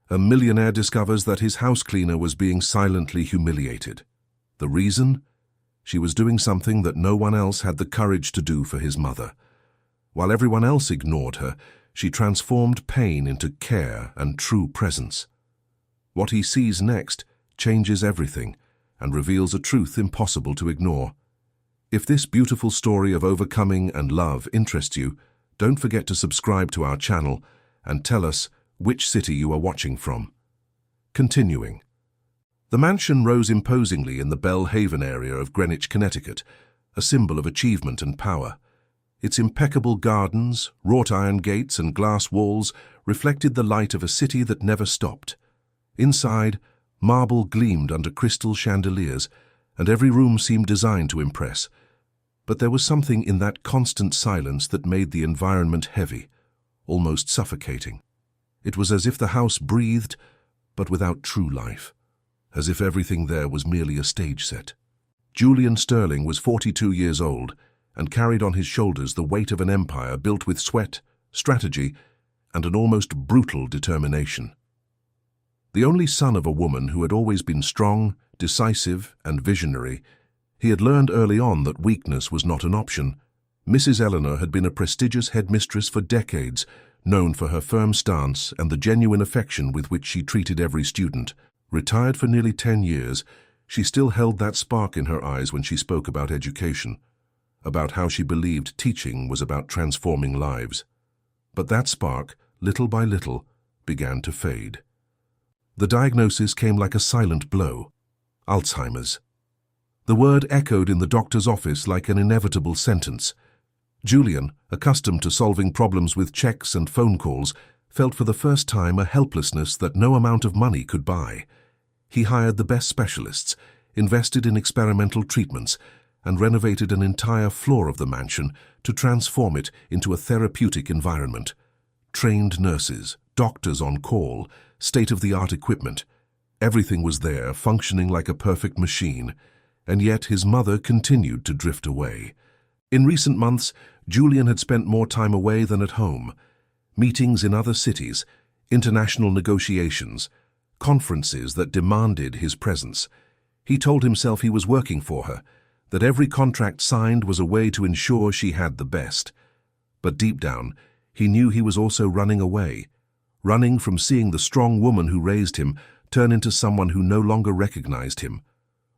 A millionaire discovers that his house cleaner was being silently humiliated. The reason? She was doing something that no one else had the courage to do for his mother. While everyone else ignored her, she transformed pain into care and true presence. What he sees next changes everything and reveals a truth impossible to ignore. If this beautiful story of overcoming and love interests you, don't forget to subscribe to our channel and tell us which city you are watching from. Continuing. The mansion rose imposingly in the Belle Haven area of Greenwich, Connecticut, a symbol of achievement and power. Its impeccable gardens, wrought iron gates, and glass walls reflected the light of a city that never stopped. Inside, marble gleamed under crystal chandeliers, and every room seemed designed to impress. But there was something in that constant silence that made the environment heavy, almost suffocating. It was as if the house breathed, but without true life, as if everything there was merely a stage set. Julian Sterling was 42 years old and carried on his shoulders the weight of an empire built with sweat, strategy, and an almost brutal determination. The only son of a woman who had always been strong, decisive, and visionary, he had learned early on that weakness was not an option. Mrs. Eleanor had been a prestigious headmistress for decades, known for her firm stance and the genuine affection with which she treated every student. Retired for nearly 10 years, she still held that spark in her eyes when she spoke about education, about how she believed teaching was about transforming lives. But that spark, little by little, began to fade. The diagnosis came like a silent blow: Alzheimer's. The word echoed in the doctor's office like an inevitable sentence. Julian, accustomed to solving problems with checks and phone calls, felt for the first time a helplessness that no amount of money could buy. He hired the best specialists, invested in experimental treatments, and renovated an entire floor of the mansion to transform it into a therapeutic environment. Trained nurses, doctors on call, state-of-the-art equipment. Everything was there, functioning like a perfect machine, and yet his mother continued to drift away. In recent months, Julian had spent more time away than at home. Meetings in other cities, international negotiations, conferences that demanded his presence. He told himself he was working for her, that every contract signed was a way to ensure she had the best. But deep down, he knew he was also running away, running from seeing the strong woman who raised him turn into someone who no longer recognized him,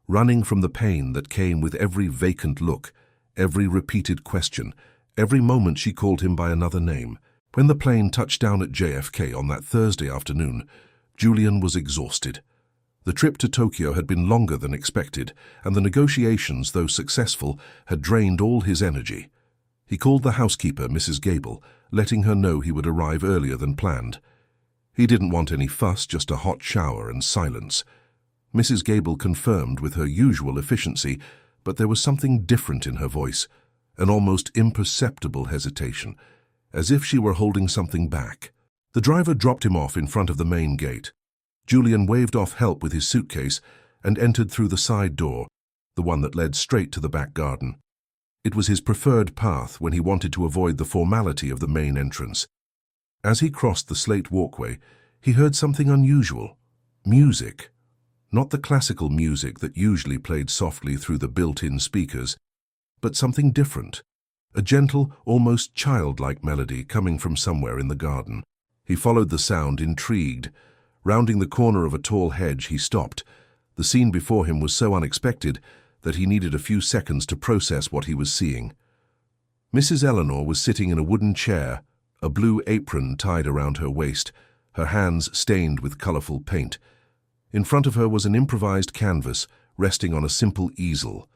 running from the pain that came with every vacant look, every repeated question, every moment she called him by another name. When the plane touched down at JFK on that Thursday afternoon, Julian was exhausted. The trip to Tokyo had been longer than expected, and the negotiations, though successful, had drained all his energy. He called the housekeeper, Mrs. Gable, letting her know he would arrive earlier than planned. He didn't want any fuss, just a hot shower and silence. Mrs. Gable confirmed with her usual efficiency, but there was something different in her voice, an almost imperceptible hesitation, as if she were holding something back. The driver dropped him off in front of the main gate. Julian waved off help with his suitcase and entered through the side door, the one that led straight to the back garden. It was his preferred path when he wanted to avoid the formality of the main entrance. As he crossed the slate walkway, he heard something unusual: music. Not the classical music that usually played softly through the built-in speakers, but something different, a gentle, almost childlike melody coming from somewhere in the garden. He followed the sound, intrigued. Rounding the corner of a tall hedge, he stopped. The scene before him was so unexpected that he needed a few seconds to process what he was seeing. Mrs. Eleanor was sitting in a wooden chair, a blue apron tied around her waist, her hands stained with colorful paint. In front of her was an improvised canvas resting on a simple easel.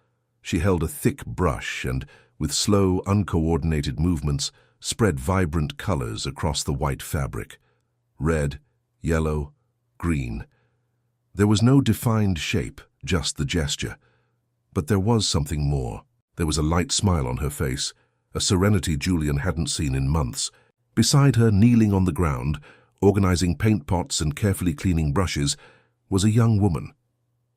She held a thick brush and, with slow, uncoordinated movements, spread vibrant colors across the white fabric. Red, yellow, green. There was no defined shape, just the gesture. But there was something more. There was a light smile on her face, a serenity Julian hadn't seen in months. Beside her, kneeling on the ground, organizing paint pots and carefully cleaning brushes, was a young woman.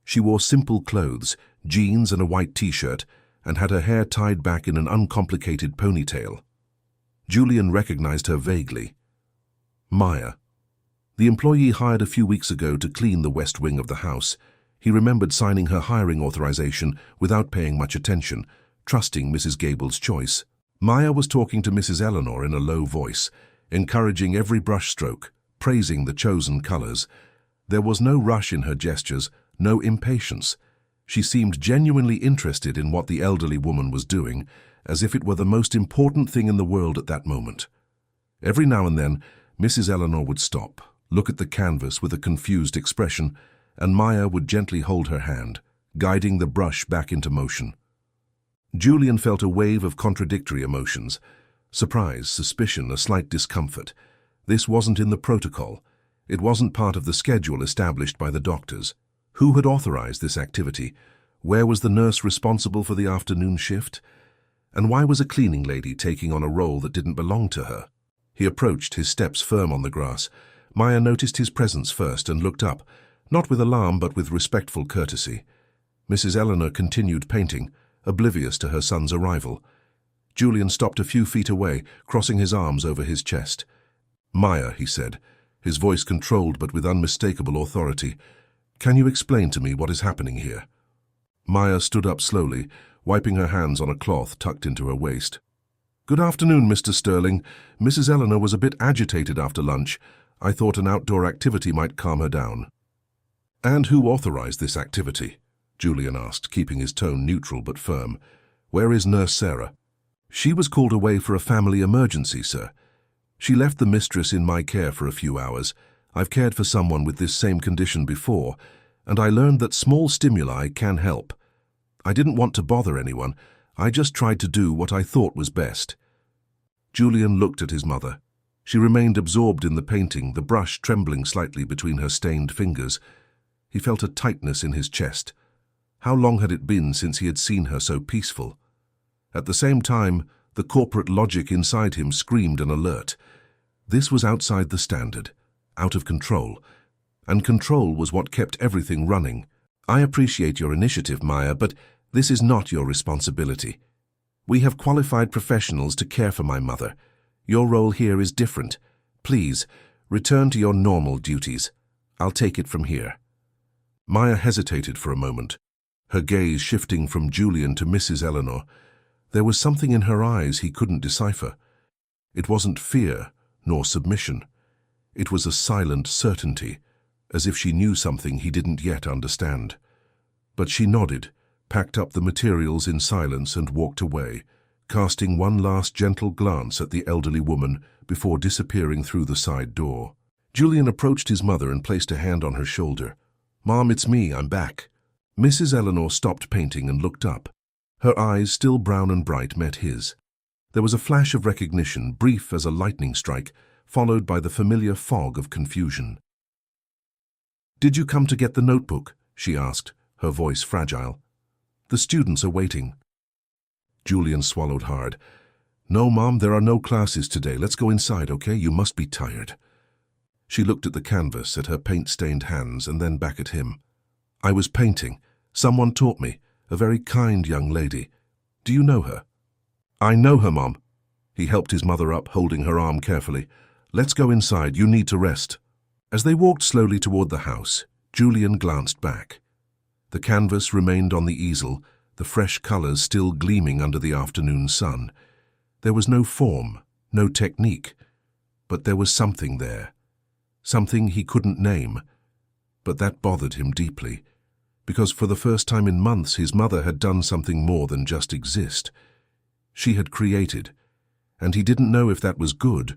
She wore simple clothes, jeans and a white t-shirt, and had her hair tied back in an uncomplicated ponytail. Julian recognized her vaguely. Maya. The employee hired a few weeks ago to clean the west wing of the house. He remembered signing her hiring authorization without paying much attention, trusting Mrs. Gable's choice. Maya was talking to Mrs. Eleanor in a low voice, encouraging every brushstroke, praising the chosen colors. There was no rush in her gestures, no impatience. She seemed genuinely interested in what the elderly woman was doing, as if it were the most important thing in the world at that moment. Every now and then, Mrs. Eleanor would stop, look at the canvas with a confused expression, and Maya would gently hold her hand, guiding the brush back into motion. Julian felt a wave of contradictory emotions: surprise, suspicion, a slight discomfort. This wasn't in the protocol. It wasn't part of the schedule established by the doctors. Who had authorized this activity? Where was the nurse responsible for the afternoon shift? And why was a cleaning lady taking on a role that didn't belong to her? He approached, his steps firm on the grass. Maya noticed his presence first and looked up, not with alarm but with respectful courtesy. Mrs. Eleanor continued painting, oblivious to her son's arrival. Julian stopped a few feet away, crossing his arms over his chest. "Maya," he said, his voice controlled but with unmistakable authority, "can you explain to me what is happening here?" Maya stood up slowly, wiping her hands on a cloth tucked into her waist. "Good afternoon, Mr. Sterling. Mrs. Eleanor was a bit agitated after lunch. I thought an outdoor activity might calm her down." "And who authorized this activity?" Julian asked, keeping his tone neutral but firm. "Where is Nurse Sarah?" "She was called away for a family emergency, sir. She left the mistress in my care for a few hours. I've cared for someone with this same condition before, and I learned that small stimuli can help. I didn't want to bother anyone. I just tried to do what I thought was best." Julian looked at his mother. She remained absorbed in the painting, the brush trembling slightly between her stained fingers. He felt a tightness in his chest. How long had it been since he had seen her so peaceful? At the same time, the corporate logic inside him screamed an alert. This was outside the standard, out of control, and control was what kept everything running. "I appreciate your initiative, Maya, but this is not your responsibility. We have qualified professionals to care for my mother. Your role here is different. Please, return to your normal duties. I'll take it from here." Maya hesitated for a moment, her gaze shifting from Julian to Mrs. Eleanor. There was something in her eyes he couldn't decipher. It wasn't fear, nor submission. It was a silent certainty, as if she knew something he didn't yet understand. But she nodded, packed up the materials in silence and walked away, casting one last gentle glance at the elderly woman before disappearing through the side door. Julian approached his mother and placed a hand on her shoulder. "Mom, it's me, I'm back." Mrs. Eleanor stopped painting and looked up. Her eyes, still brown and bright, met his. There was a flash of recognition, brief as a lightning strike, followed by the familiar fog of confusion. "Did you come to get the notebook?" she asked, her voice fragile. "The students are waiting." Julian swallowed hard. "No, Mom, there are no classes today. Let's go inside, okay? You must be tired." She looked at the canvas, at her paint-stained hands, and then back at him. "I was painting. Someone taught me. A very kind young lady. Do you know her?" "I know her, Mom." He helped his mother up, holding her arm carefully. "Let's go inside. You need to rest." As they walked slowly toward the house, Julian glanced back. The canvas remained on the easel, the fresh colors still gleaming under the afternoon sun. There was no form, no technique, but there was something there. Something he couldn't name. But that bothered him deeply, because for the first time in months his mother had done something more than just exist. She had created, and he didn't know if that was good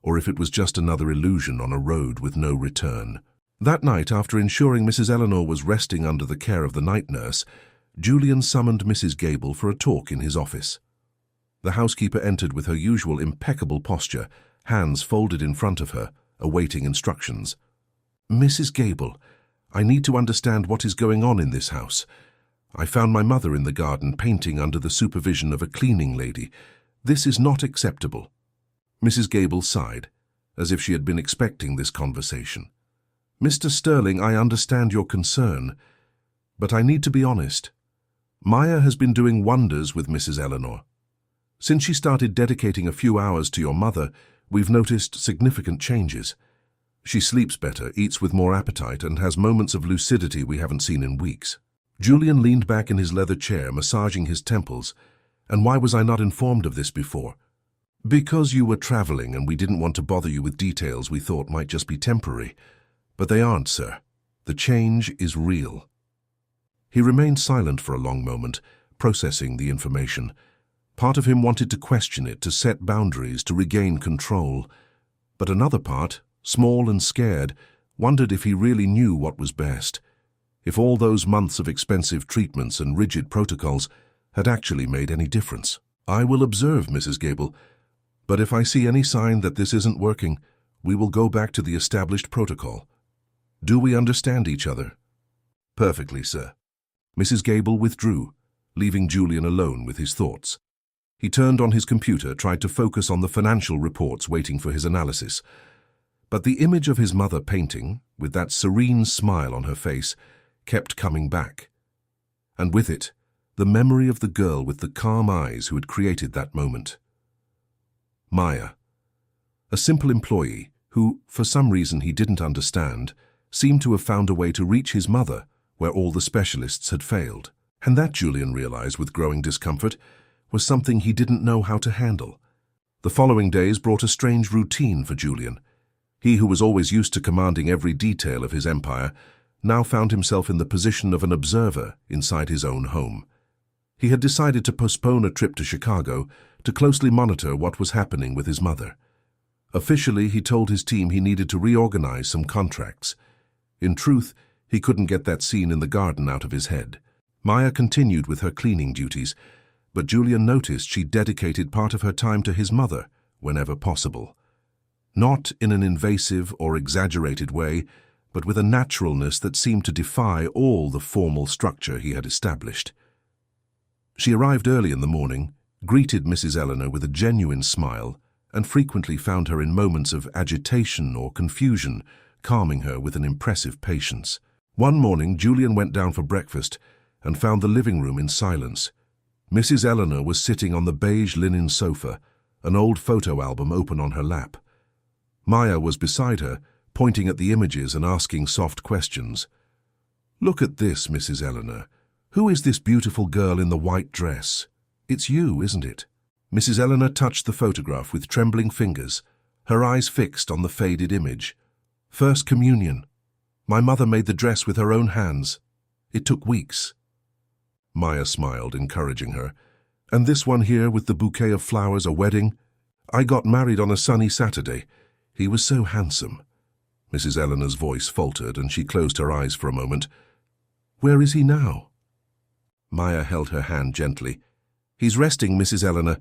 or if it was just another illusion on a road with no return. That night, after ensuring Mrs. Eleanor was resting under the care of the night nurse, Julian summoned Mrs. Gable for a talk in his office. The housekeeper entered with her usual impeccable posture, hands folded in front of her, awaiting instructions. "Mrs. Gable, I need to understand what is going on in this house. I found my mother in the garden painting under the supervision of a cleaning lady. This is not acceptable." Mrs. Gable sighed, as if she had been expecting this conversation. "Mr. Sterling, I understand your concern, but I need to be honest. Maya has been doing wonders with Mrs. Eleanor. Since she started dedicating a few hours to your mother, we've noticed significant changes. She sleeps better, eats with more appetite, and has moments of lucidity we haven't seen in weeks. Julian leaned back in his leather chair, massaging his temples. And why was I not informed of this before? Because you were traveling and we didn't want to bother you with details we thought might just be temporary. But they aren't, sir. The change is real. He remained silent for a long moment, processing the information. Part of him wanted to question it, to set boundaries, to regain control. But another part, small and scared, wondered if he really knew what was best. If all those months of expensive treatments and rigid protocols had actually made any difference. I will observe, Mrs. Gable, but if I see any sign that this isn't working, we will go back to the established protocol. Do we understand each other? Perfectly, sir. Mrs. Gable withdrew, leaving Julian alone with his thoughts. He turned on his computer, tried to focus on the financial reports waiting for his analysis. But the image of his mother painting, with that serene smile on her face, kept coming back. And with it, the memory of the girl with the calm eyes who had created that moment. Maya, a simple employee who, for some reason he didn't understand, seemed to have found a way to reach his mother where all the specialists had failed. And that, Julian realized with growing discomfort, was something he didn't know how to handle. The following days brought a strange routine for Julian. He who was always used to commanding every detail of his empire now found himself in the position of an observer inside his own home. He had decided to postpone a trip to Chicago to closely monitor what was happening with his mother. Officially, he told his team he needed to reorganize some contracts. In truth, he couldn't get that scene in the garden out of his head. Maya continued with her cleaning duties, but Julian noticed she dedicated part of her time to his mother whenever possible. Not in an invasive or exaggerated way, but with a naturalness that seemed to defy all the formal structure he had established. She arrived early in the morning, greeted Mrs. Eleanor with a genuine smile, and frequently found her in moments of agitation or confusion, calming her with an impressive patience. One morning, Julian went down for breakfast and found the living room in silence. Mrs. Eleanor was sitting on the beige linen sofa, an old photo album open on her lap. Maya was beside her, pointing at the images and asking soft questions. "Look at this, Mrs. Eleanor. Who is this beautiful girl in the white dress? It's you, isn't it?" Mrs. Eleanor touched the photograph with trembling fingers, her eyes fixed on the faded image. "First communion. My mother made the dress with her own hands. It took weeks." Maya smiled, encouraging her. "And this one here with the bouquet of flowers, a wedding? I got married on a sunny Saturday. He was so handsome." Mrs. Eleanor's voice faltered and she closed her eyes for a moment. "Where is he now?" Maya held her hand gently. "He's resting, Mrs. Eleanor,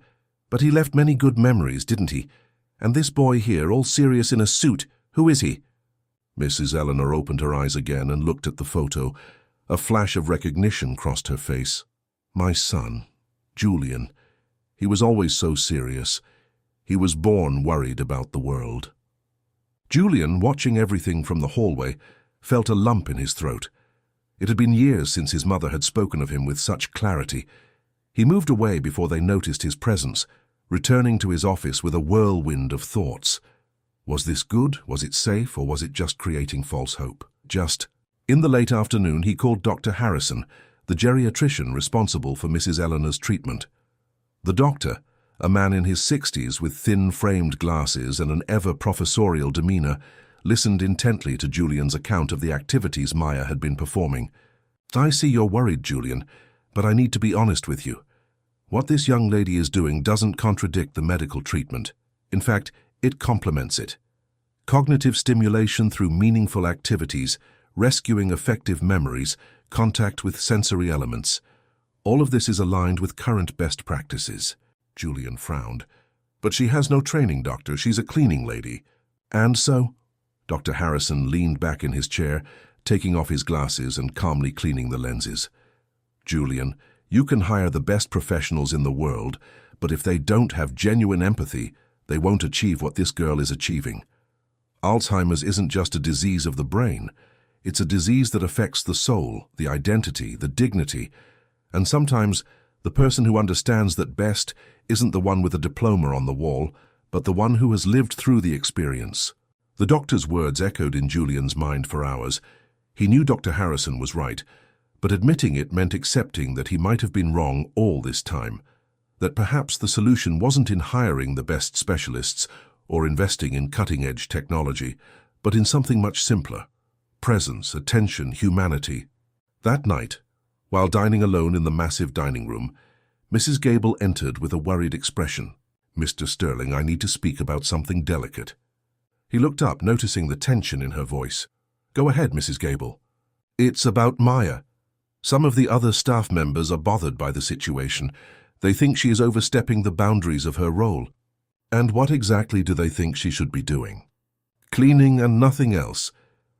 but he left many good memories, didn't he? And this boy here, all serious in a suit, who is he?" Mrs. Eleanor opened her eyes again and looked at the photo. A flash of recognition crossed her face. "My son, Julian. He was always so serious. He was born worried about the world." Julian, watching everything from the hallway, felt a lump in his throat. It had been years since his mother had spoken of him with such clarity. He moved away before they noticed his presence, returning to his office with a whirlwind of thoughts. Was this good? Was it safe? Or was it just creating false hope? In the late afternoon, he called Dr. Harrison, the geriatrician responsible for Mrs. Eleanor's treatment. The doctor, a man in his 60s with thin-framed glasses and an ever-professorial demeanor, listened intently to Julian's account of the activities Maya had been performing. "I see you're worried, Julian, but I need to be honest with you. What this young lady is doing doesn't contradict the medical treatment. In fact, it complements it. Cognitive stimulation through meaningful activities, rescuing effective memories, contact with sensory elements. All of this is aligned with current best practices." Julian frowned. "But she has no training, doctor. She's a cleaning lady." "And so?" Dr. Harrison leaned back in his chair, taking off his glasses and calmly cleaning the lenses. "Julian, you can hire the best professionals in the world, but if they don't have genuine empathy, they won't achieve what this girl is achieving. Alzheimer's isn't just a disease of the brain. It's a disease that affects the soul, the identity, the dignity, and sometimes the person who understands that best isn't the one with a diploma on the wall, but the one who has lived through the experience. The doctor's words echoed in Julian's mind for hours. He knew Dr. Harrison was right, but admitting it meant accepting that he might have been wrong all this time, that perhaps the solution wasn't in hiring the best specialists or investing in cutting-edge technology, but in something much simpler: presence, attention, humanity. That night, while dining alone in the massive dining room, Mrs. Gable entered with a worried expression. "Mr. Sterling, I need to speak about something delicate." He looked up, noticing the tension in her voice. "Go ahead, Mrs. Gable." "It's about Maya. Some of the other staff members are bothered by the situation. They think she is overstepping the boundaries of her role." "And what exactly do they think she should be doing?" "Cleaning and nothing else.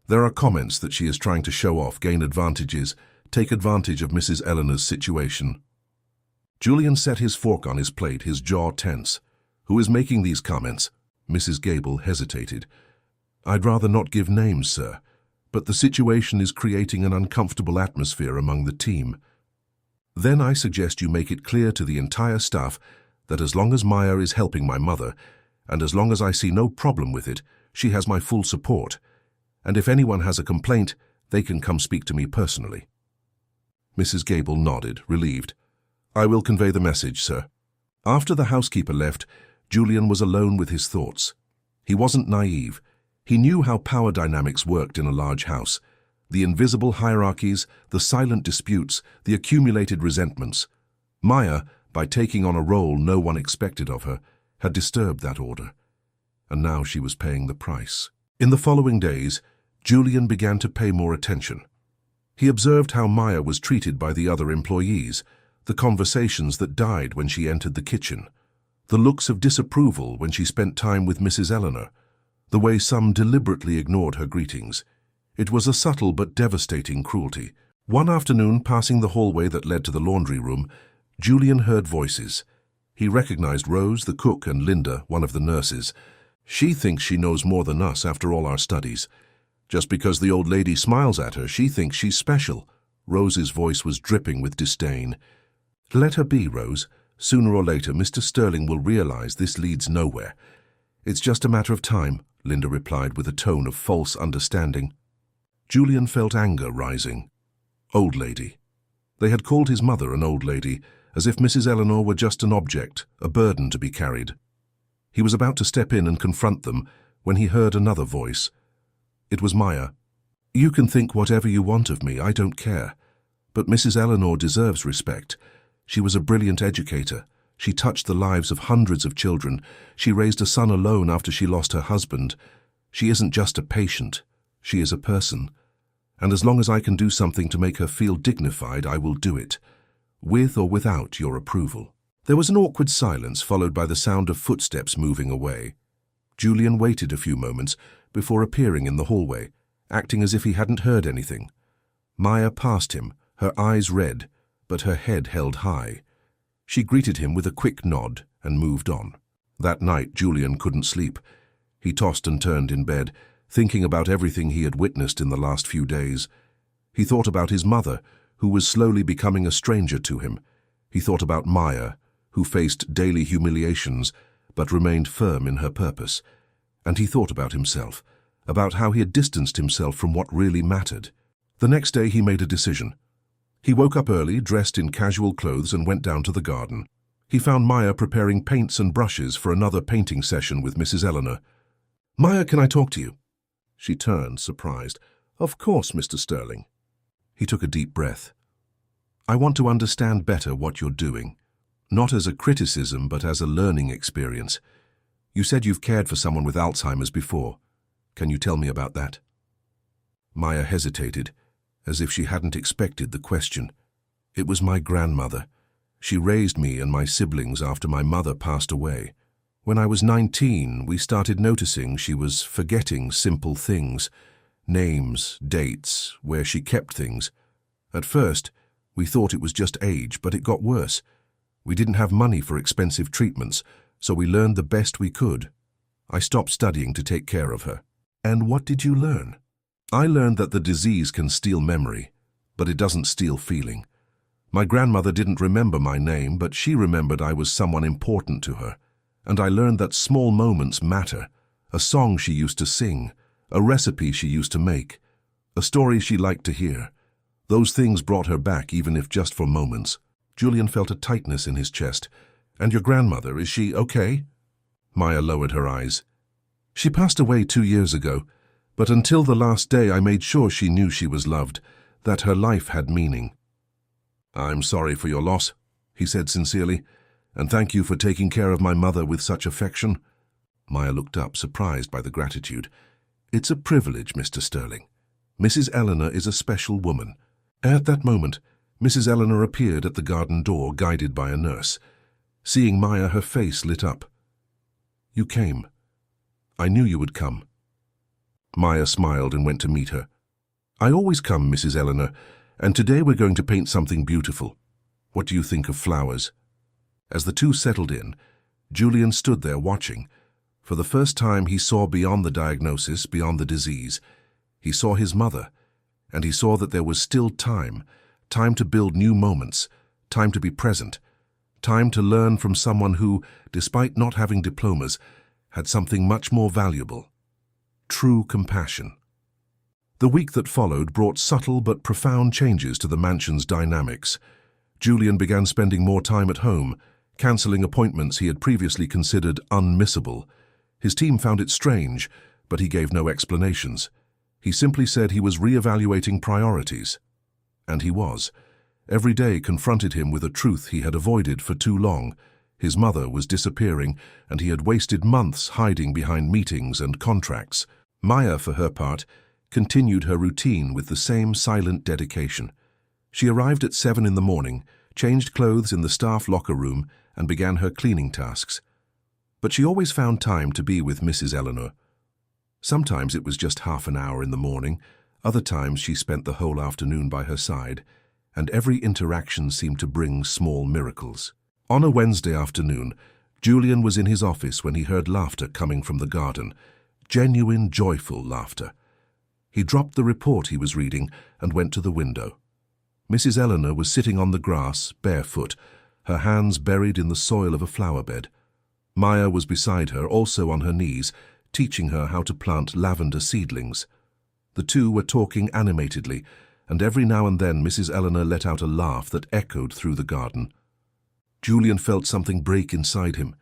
There are comments that she is trying to show off, gain advantages, take advantage of Mrs. Eleanor's situation." Julian set his fork on his plate, his jaw tense. "Who is making these comments?" Mrs. Gable hesitated. "I'd rather not give names, sir, but the situation is creating an uncomfortable atmosphere among the team. Then I suggest you make it clear to the entire staff that as long as Maya is helping my mother, and as long as I see no problem with it, she has my full support. And if anyone has a complaint, they can come speak to me personally." Mrs. Gable nodded, relieved. "I will convey the message, sir." After the housekeeper left, Julian was alone with his thoughts. He wasn't naive. He knew how power dynamics worked in a large house. The invisible hierarchies, the silent disputes, the accumulated resentments. Maya, by taking on a role no one expected of her, had disturbed that order. And now she was paying the price. In the following days, Julian began to pay more attention. He observed how Maya was treated by the other employees, the conversations that died when she entered the kitchen, the looks of disapproval when she spent time with Mrs. Eleanor, the way some deliberately ignored her greetings. It was a subtle but devastating cruelty. One afternoon, passing the hallway that led to the laundry room, Julian heard voices. He recognized Rose, the cook, and Linda, one of the nurses. "She thinks she knows more than us after all our studies. Just because the old lady smiles at her, she thinks she's special." Rose's voice was dripping with disdain. "Let her be, Rose. Sooner or later, Mr. Sterling will realize this leads nowhere. It's just a matter of time," Linda replied with a tone of false understanding. Julian felt anger rising. Old lady. They had called his mother an old lady, as if Mrs. Eleanor were just an object, a burden to be carried. He was about to step in and confront them when he heard another voice. It was Maya. "You can think whatever you want of me, I don't care. But Mrs. Eleanor deserves respect. She was a brilliant educator. She touched the lives of hundreds of children. She raised a son alone after she lost her husband. She isn't just a patient. She is a person. And as long as I can do something to make her feel dignified, I will do it, with or without your approval." There was an awkward silence, followed by the sound of footsteps moving away. Julian waited a few moments before appearing in the hallway, acting as if he hadn't heard anything. Maya passed him, her eyes red, but her head held high. She greeted him with a quick nod and moved on. That night, Julian couldn't sleep. He tossed and turned in bed, thinking about everything he had witnessed in the last few days. He thought about his mother, who was slowly becoming a stranger to him. He thought about Maya, who faced daily humiliations but remained firm in her purpose. And he thought about himself, about how he had distanced himself from what really mattered. The next day he made a decision. He woke up early, dressed in casual clothes, and went down to the garden. He found Maya preparing paints and brushes for another painting session with Mrs. Eleanor. "Maya, can I talk to you?" She turned, surprised. "Of course, Mr. Sterling." He took a deep breath. "I want to understand better what you're doing, not as a criticism but as a learning experience. You said you've cared for someone with Alzheimer's before. Can you tell me about that?" Maya hesitated, as if she hadn't expected the question. "It was my grandmother. She raised me and my siblings after my mother passed away. When I was 19, we started noticing she was forgetting simple things, names, dates, where she kept things. At first, we thought it was just age, but it got worse. We didn't have money for expensive treatments, so we learned the best we could. I stopped studying to take care of her." "And what did you learn?" "I learned that the disease can steal memory, but it doesn't steal feeling. My grandmother didn't remember my name, but she remembered I was someone important to her. And I learned that small moments matter, a song she used to sing, a recipe she used to make, a story she liked to hear. Those things brought her back, even if just for moments. Julian felt a tightness in his chest. "And your grandmother, is she okay?" Maya lowered her eyes. "She passed away 2 years ago, but until the last day I made sure she knew she was loved, that her life had meaning." "I'm sorry for your loss," he said sincerely, "and thank you for taking care of my mother with such affection." Maya looked up, surprised by the gratitude. "It's a privilege, Mr. Sterling. Mrs. Eleanor is a special woman." At that moment, Mrs. Eleanor appeared at the garden door, guided by a nurse. Seeing Maya, her face lit up. "You came. I knew you would come." Maya smiled and went to meet her. "I always come, Mrs. Eleanor, and today we're going to paint something beautiful. What do you think of flowers?" As the two settled in, Julian stood there watching. For the first time he saw beyond the diagnosis, beyond the disease. He saw his mother, and he saw that there was still time to build new moments, time to be present, time to learn from someone who, despite not having diplomas, had something much more valuable: true compassion. The week that followed brought subtle but profound changes to the mansion's dynamics. Julian began spending more time at home, cancelling appointments he had previously considered unmissable. His team found it strange, but he gave no explanations. He simply said he was re-evaluating priorities. And he was. Every day confronted him with a truth he had avoided for too long. His mother was disappearing, and he had wasted months hiding behind meetings and contracts. Maya, for her part, continued her routine with the same silent dedication. She arrived at 7 in the morning, changed clothes in the staff locker room, and began her cleaning tasks. But she always found time to be with Mrs. Eleanor. Sometimes it was just half an hour in the morning, other times she spent the whole afternoon by her side, and every interaction seemed to bring small miracles. On a Wednesday afternoon, Julian was in his office when he heard laughter coming from the garden, genuine, joyful laughter. He dropped the report he was reading and went to the window. Mrs. Eleanor was sitting on the grass, barefoot, her hands buried in the soil of a flower bed. Maya was beside her, also on her knees, teaching her how to plant lavender seedlings. The two were talking animatedly, and every now and then Mrs. Eleanor let out a laugh that echoed through the garden. Julian felt something break inside him.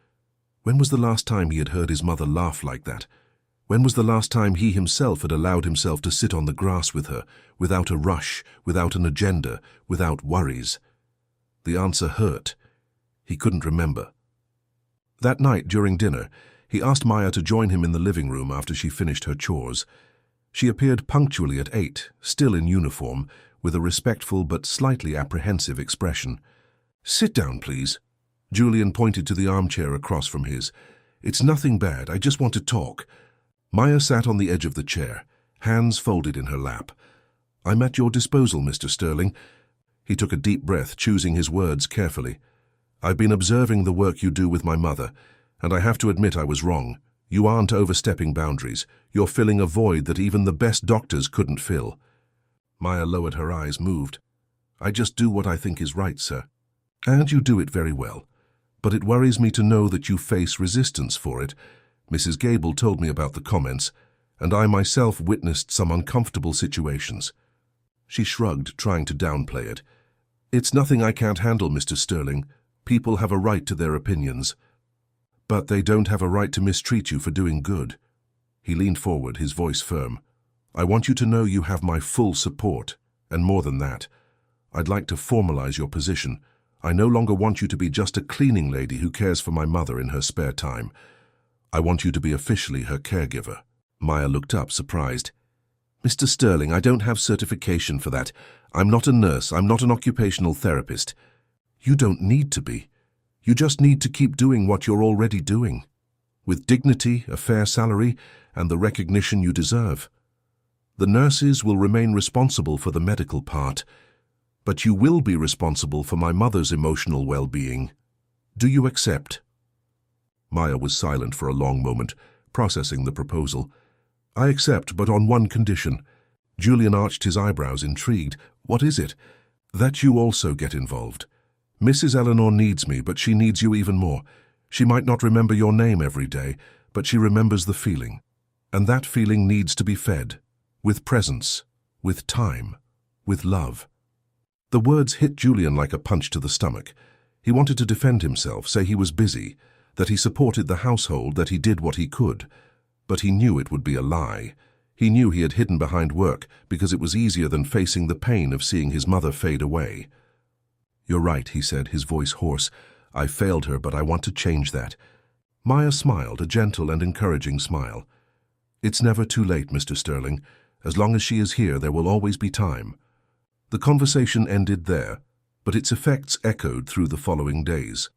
When was the last time he had heard his mother laugh like that? When was the last time he himself had allowed himself to sit on the grass with her, without a rush, without an agenda, without worries? The answer hurt. He couldn't remember. That night, during dinner, he asked Maya to join him in the living room after she finished her chores. She appeared punctually at 8, still in uniform, with a respectful but slightly apprehensive expression. "Sit down, please." Julian pointed to the armchair across from his. "It's nothing bad, I just want to talk." Maya sat on the edge of the chair, hands folded in her lap. "I'm at your disposal, Mr. Sterling." He took a deep breath, choosing his words carefully. "I've been observing the work you do with my mother, and I have to admit I was wrong. You aren't overstepping boundaries. You're filling a void that even the best doctors couldn't fill." Maya lowered her eyes, moved. "I just do what I think is right, sir. And you do it very well. But it worries me to know that you face resistance for it. Mrs. Gable told me about the comments, and I myself witnessed some uncomfortable situations." She shrugged, trying to downplay it. "It's nothing I can't handle, Mr. Sterling. People have a right to their opinions. But they don't have a right to mistreat you for doing good." He leaned forward, his voice firm. "I want you to know you have my full support, and more than that, I'd like to formalize your position. I no longer want you to be just a cleaning lady who cares for my mother in her spare time. I want you to be officially her caregiver." Maya looked up, surprised. "Mr. Sterling, I don't have certification for that. I'm not a nurse, I'm not an occupational therapist." "You don't need to be. You just need to keep doing what you're already doing, with dignity, a fair salary, and the recognition you deserve. The nurses will remain responsible for the medical part, but you will be responsible for my mother's emotional well-being. Do you accept?" Maya was silent for a long moment, processing the proposal. "I accept, but on one condition." Julian arched his eyebrows, intrigued. "What is it?" "That you also get involved. Mrs. Eleanor needs me, but she needs you even more. She might not remember your name every day, but she remembers the feeling. And that feeling needs to be fed, with presence, with time, with love. The words hit Julian like a punch to the stomach. He wanted to defend himself, say he was busy, that he supported the household, that he did what he could. But he knew it would be a lie. He knew he had hidden behind work because it was easier than facing the pain of seeing his mother fade away. "You're right," he said, his voice hoarse. "I failed her, but I want to change that." Maya smiled, a gentle and encouraging smile. "It's never too late, Mr. Sterling. As long as she is here, there will always be time." The conversation ended there, but its effects echoed through the following days.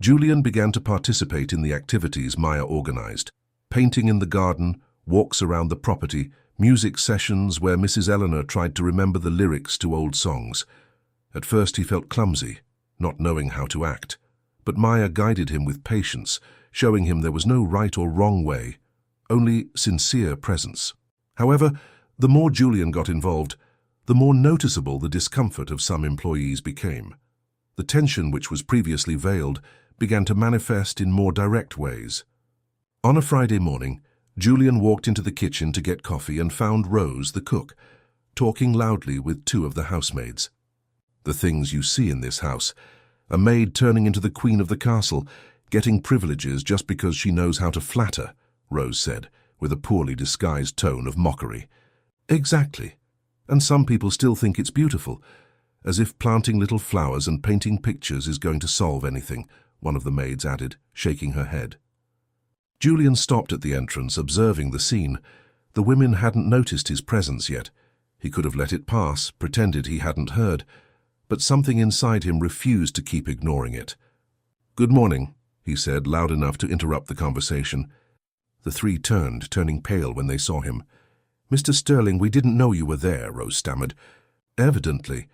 Julian began to participate in the activities Maya organized. Painting in the garden, walks around the property, music sessions where Mrs. Eleanor tried to remember the lyrics to old songs. At first he felt clumsy, not knowing how to act, but Maya guided him with patience, showing him there was no right or wrong way, only sincere presence. However, the more Julian got involved, the more noticeable the discomfort of some employees became. The tension which was previously veiled began to manifest in more direct ways. On a Friday morning, Julian walked into the kitchen to get coffee and found Rose, the cook, talking loudly with two of the housemaids. "The things you see in this house. A maid turning into the queen of the castle, getting privileges just because she knows how to flatter," Rose said, with a poorly disguised tone of mockery. "Exactly. And some people still think it's beautiful, as if planting little flowers and painting pictures is going to solve anything," one of the maids added, shaking her head. Julian stopped at the entrance, observing the scene. The women hadn't noticed his presence yet. He could have let it pass, pretended he hadn't heard, but something inside him refused to keep ignoring it. "Good morning," he said, loud enough to interrupt the conversation. The three turned, turning pale when they saw him. "Mr. Sterling, we didn't know you were there," Rose stammered. "Evidently."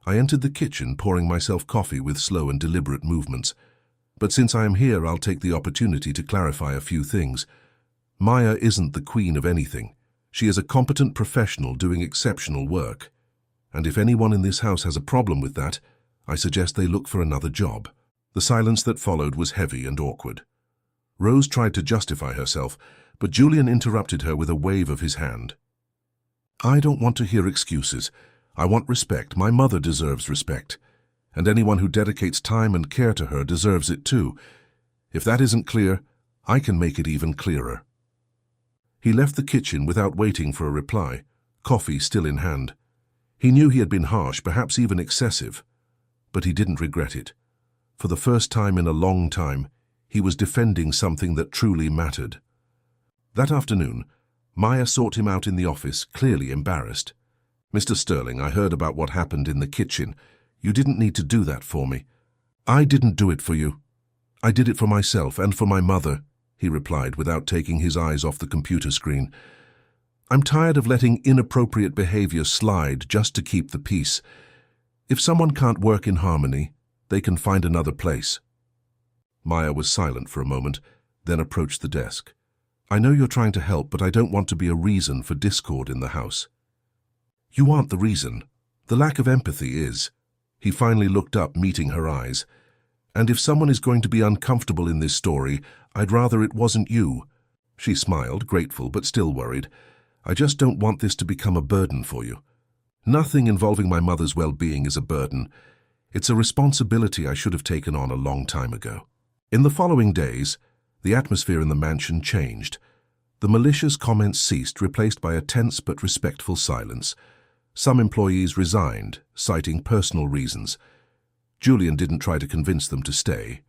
I entered the kitchen, pouring myself coffee with slow and deliberate movements. "But since I am here, I'll take the opportunity to clarify a few things. Maya isn't the queen of anything. She is a competent professional doing exceptional work. And if anyone in this house has a problem with that, I suggest they look for another job." The silence that followed was heavy and awkward. Rose tried to justify herself, but Julian interrupted her with a wave of his hand. "I don't want to hear excuses. I want respect. My mother deserves respect. And anyone who dedicates time and care to her deserves it too. If that isn't clear, I can make it even clearer." He left the kitchen without waiting for a reply, coffee still in hand. He knew he had been harsh, perhaps even excessive, but he didn't regret it. For the first time in a long time, he was defending something that truly mattered. That afternoon, Maya sought him out in the office, clearly embarrassed. "Mr. Sterling, I heard about what happened in the kitchen. You didn't need to do that for me." "I didn't do it for you. I did it for myself and for my mother," he replied without taking his eyes off the computer screen. "I'm tired of letting inappropriate behavior slide just to keep the peace. If someone can't work in harmony, they can find another place." Maya was silent for a moment, then approached the desk. "I know you're trying to help, but I don't want to be a reason for discord in the house." "You aren't the reason. The lack of empathy is." He finally looked up, meeting her eyes. "And if someone is going to be uncomfortable in this story, I'd rather it wasn't you." She smiled, grateful but still worried. "I just don't want this to become a burden for you." "Nothing involving my mother's well-being is a burden. It's a responsibility I should have taken on a long time ago." In the following days, the atmosphere in the mansion changed. The malicious comments ceased, replaced by a tense but respectful silence. Some employees resigned, citing personal reasons. Julian didn't try to convince them to stay.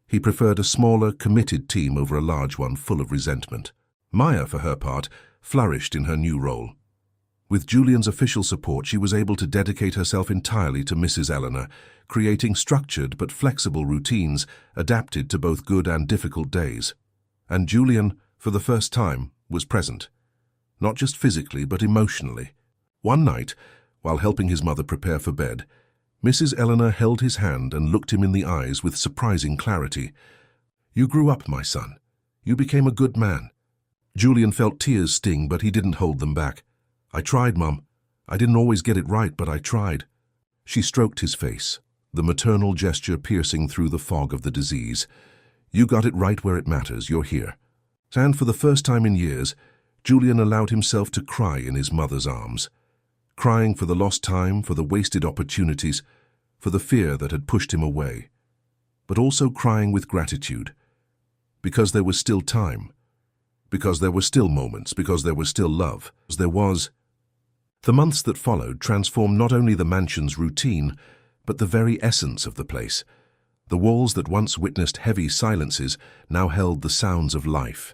He preferred a smaller, committed team over a large one full of resentment. Maya, for her part, flourished in her new role. With Julian's official support, she was able to dedicate herself entirely to Mrs. Eleanor, creating structured but flexible routines adapted to both good and difficult days. And Julian, for the first time, was present. Not just physically, but emotionally. One night, while helping his mother prepare for bed, Mrs. Eleanor held his hand and looked him in the eyes with surprising clarity. "You grew up, my son. You became a good man." Julian felt tears sting, but he didn't hold them back. "I tried, Mum. I didn't always get it right, but I tried." She stroked his face, the maternal gesture piercing through the fog of the disease. "You got it right where it matters. You're here. And for the first time in years, Julian allowed himself to cry in his mother's arms, crying for the lost time, for the wasted opportunities, for the fear that had pushed him away, but also crying with gratitude, because there was still time, because there were still moments, because there was still love, as there was. The months that followed transformed not only the mansion's routine, but the very essence of the place. The walls that once witnessed heavy silences now held the sounds of life.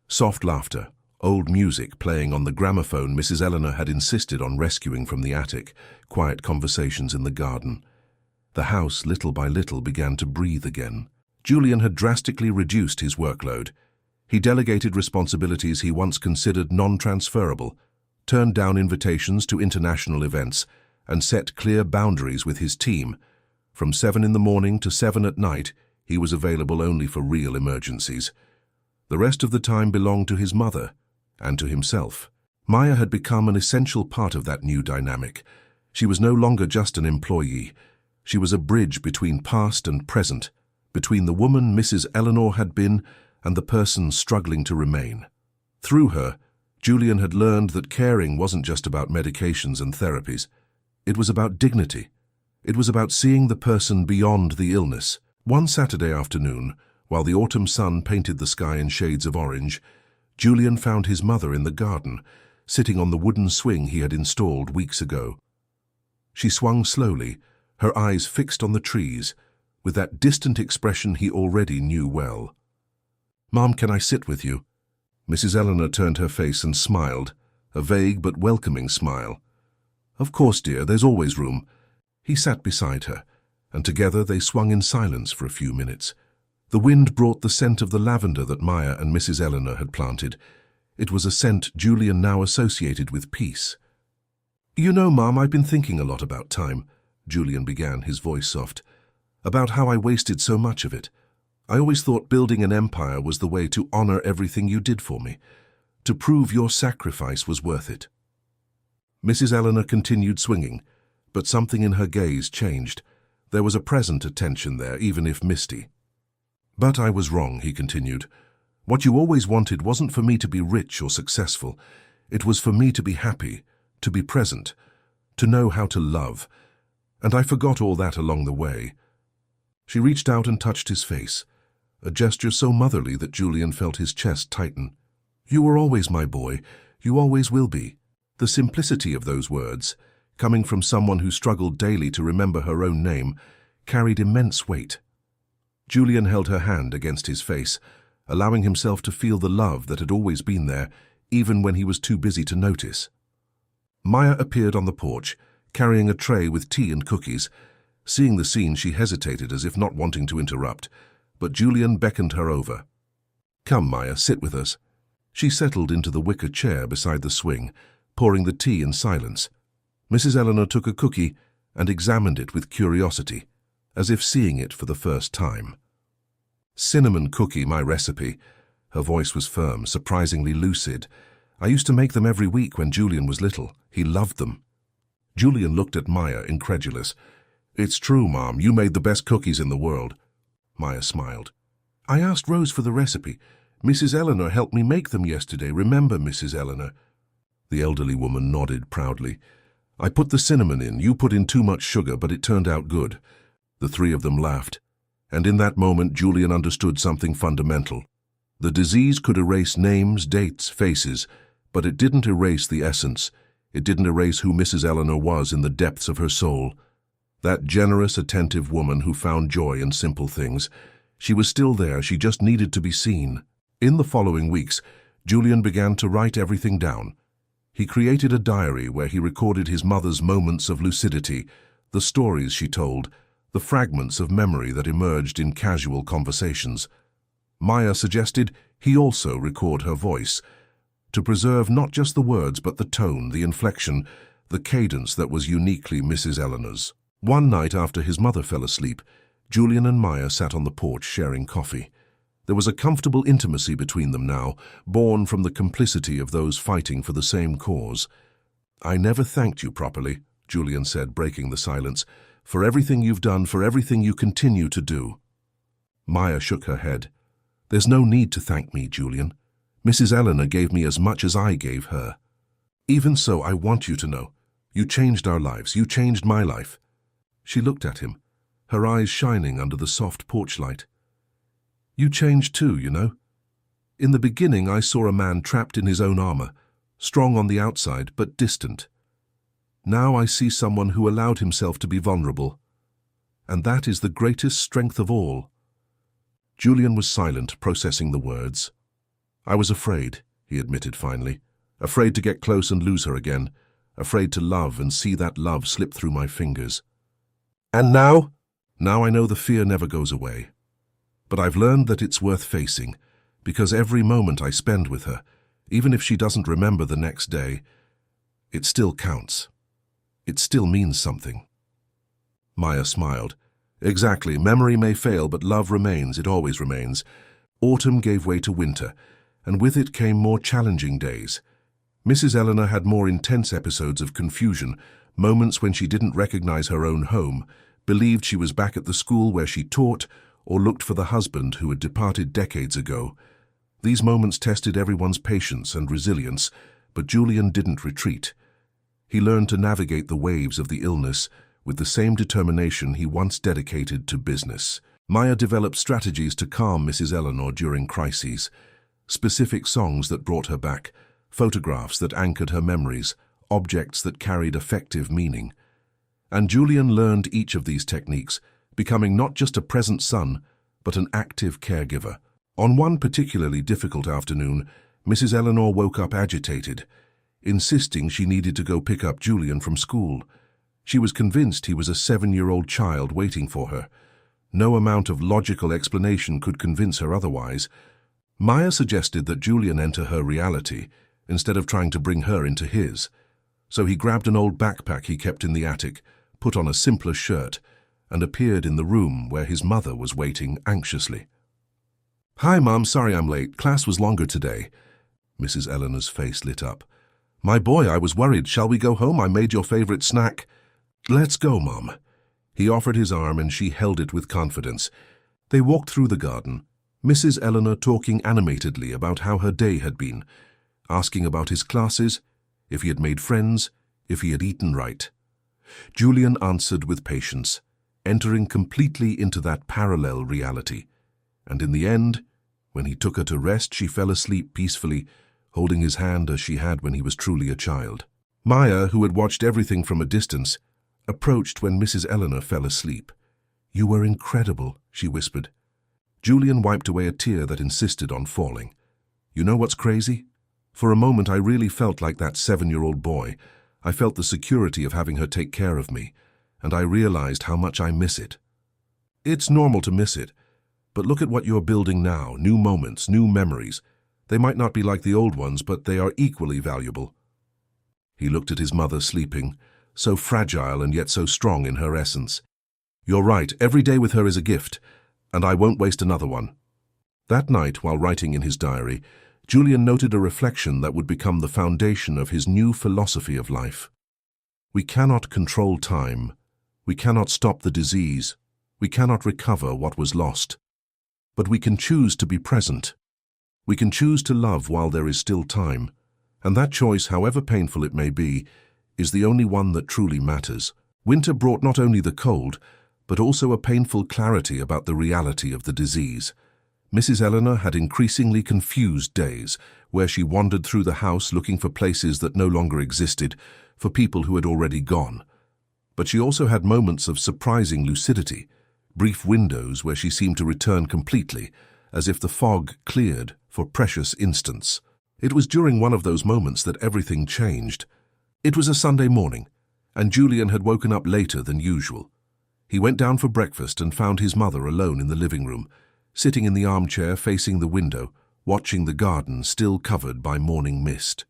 Soft laughter, old music playing on the gramophone Mrs. Eleanor had insisted on rescuing from the attic, quiet conversations in the garden. The house, little by little, began to breathe again. Julian had drastically reduced his workload. He delegated responsibilities he once considered non-transferable, turned down invitations to international events, and set clear boundaries with his team. From 7 in the morning to 7 at night, he was available only for real emergencies. The rest of the time belonged to his mother and to himself. Maya had become an essential part of that new dynamic. She was no longer just an employee. She was a bridge between past and present, between the woman Mrs. Eleanor had been and the person struggling to remain. Through her, Julian had learned that caring wasn't just about medications and therapies. It was about dignity. It was about seeing the person beyond the illness. One Saturday afternoon, while the autumn sun painted the sky in shades of orange, Julian found his mother in the garden, sitting on the wooden swing he had installed weeks ago. She swung slowly, her eyes fixed on the trees, with that distant expression he already knew well. "Mom, can I sit with you?" Mrs. Eleanor turned her face and smiled, a vague but welcoming smile. "Of course, dear, there's always room." He sat beside her, and together they swung in silence for a few minutes. The wind brought the scent of the lavender that Maya and Mrs. Eleanor had planted. It was a scent Julian now associated with peace. "You know, Mom, I've been thinking a lot about time," Julian began, his voice soft, "about how I wasted so much of it. I always thought building an empire was the way to honor everything you did for me, to prove your sacrifice was worth it." Mrs. Eleanor continued swinging, but something in her gaze changed. There was a present attention there, even if misty. "But I was wrong," he continued. "What you always wanted wasn't for me to be rich or successful. It was for me to be happy, to be present, to know how to love. And I forgot all that along the way." She reached out and touched his face, a gesture so motherly that Julian felt his chest tighten. "You were always my boy. You always will be." The simplicity of those words, coming from someone who struggled daily to remember her own name, carried immense weight. Julian held her hand against his face, allowing himself to feel the love that had always been there, even when he was too busy to notice. Maya appeared on the porch, carrying a tray with tea and cookies. Seeing the scene, she hesitated as if not wanting to interrupt, but Julian beckoned her over. "Come, Maya, sit with us." She settled into the wicker chair beside the swing, pouring the tea in silence. Mrs. Eleanor took a cookie and examined it with curiosity, as if seeing it for the first time. "Cinnamon cookie, my recipe." Her voice was firm, surprisingly lucid. "I used to make them every week when Julian was little. He loved them." Julian looked at Maya, incredulous. "It's true, Mom. You made the best cookies in the world." Maya smiled. "I asked Rose for the recipe. Mrs. Eleanor helped me make them yesterday. Remember, Mrs. Eleanor?" The elderly woman nodded proudly. "I put the cinnamon in. You put in too much sugar, but it turned out good." The three of them laughed. And in that moment, Julian understood something fundamental. The disease could erase names, dates, faces, but it didn't erase the essence. It didn't erase who Mrs. Eleanor was in the depths of her soul. That generous, attentive woman who found joy in simple things. She was still there, she just needed to be seen. In the following weeks, Julian began to write everything down. He created a diary where he recorded his mother's moments of lucidity, the stories she told, the fragments of memory that emerged in casual conversations. Maya suggested he also record her voice, to preserve not just the words but the tone, the inflection, the cadence that was uniquely Mrs. Eleanor's. One night after his mother fell asleep, Julian and Maya sat on the porch sharing coffee. There was a comfortable intimacy between them now, born from the complicity of those fighting for the same cause. "I never thanked you properly," Julian said, breaking the silence, "for everything you've done, for everything you continue to do." Maya shook her head. "There's no need to thank me, Julian. Mrs. Eleanor gave me as much as I gave her. Even so, I want you to know. You changed our lives. You changed my life." She looked at him, her eyes shining under the soft porch light. "You changed too, you know. In the beginning, I saw a man trapped in his own armor, strong on the outside, but distant. Now I see someone who allowed himself to be vulnerable. And that is the greatest strength of all." Julian was silent, processing the words. "I was afraid," he admitted finally. "Afraid to get close and lose her again. Afraid to love and see that love slip through my fingers. And now? Now I know the fear never goes away. But I've learned that it's worth facing, because every moment I spend with her, even if she doesn't remember the next day, it still counts. It still means something." Maya smiled. "Exactly. Memory may fail, but love remains. It always remains." Autumn gave way to winter, and with it came more challenging days. Mrs. Eleanor had more intense episodes of confusion, moments when she didn't recognize her own home, believed she was back at the school where she taught, or looked for the husband who had departed decades ago. These moments tested everyone's patience and resilience, but Julian didn't retreat. He learned to navigate the waves of the illness with the same determination he once dedicated to business. Maya developed strategies to calm Mrs. Eleanor during crises, specific songs that brought her back, photographs that anchored her memories, objects that carried effective meaning. And Julian learned each of these techniques, becoming not just a present son, but an active caregiver. On one particularly difficult afternoon, Mrs. Eleanor woke up agitated, insisting she needed to go pick up Julian from school. She was convinced he was a 7-year-old child waiting for her. No amount of logical explanation could convince her otherwise. Maya suggested that Julian enter her reality, instead of trying to bring her into his. So he grabbed an old backpack he kept in the attic, put on a simpler shirt, and appeared in the room where his mother was waiting anxiously. "Hi, Mom, sorry I'm late. Class was longer today." Mrs. Eleanor's face lit up. "My boy, I was worried. Shall we go home? I made your favorite snack." "Let's go, Mom." He offered his arm and she held it with confidence. They walked through the garden, Mrs. Eleanor talking animatedly about how her day had been, asking about his classes, if he had made friends, if he had eaten right. Julian answered with patience, entering completely into that parallel reality. And in the end, when he took her to rest, she fell asleep peacefully, holding his hand as she had when he was truly a child. Maya, who had watched everything from a distance, approached when Mrs. Eleanor fell asleep. "You were incredible," she whispered. Julian wiped away a tear that insisted on falling. "You know what's crazy? For a moment, I really felt like that 7-year-old boy. I felt the security of having her take care of me, and I realized how much I miss it. It's normal to miss it, but look at what you're building now, new moments, new memories. They might not be like the old ones, but they are equally valuable." He looked at his mother sleeping, so fragile and yet so strong in her essence. "You're right, every day with her is a gift, and I won't waste another one." That night, while writing in his diary, Julian noted a reflection that would become the foundation of his new philosophy of life. We cannot control time. We cannot stop the disease. We cannot recover what was lost. But we can choose to be present. We can choose to love while there is still time. And that choice, however painful it may be, is the only one that truly matters. Winter brought not only the cold, but also a painful clarity about the reality of the disease. Mrs. Eleanor had increasingly confused days, where she wandered through the house looking for places that no longer existed, for people who had already gone. But she also had moments of surprising lucidity, brief windows where she seemed to return completely, as if the fog cleared for precious instants. It was during one of those moments that everything changed. It was a Sunday morning, and Julian had woken up later than usual. He went down for breakfast and found his mother alone in the living room, sitting in the armchair facing the window, watching the garden still covered by morning mist.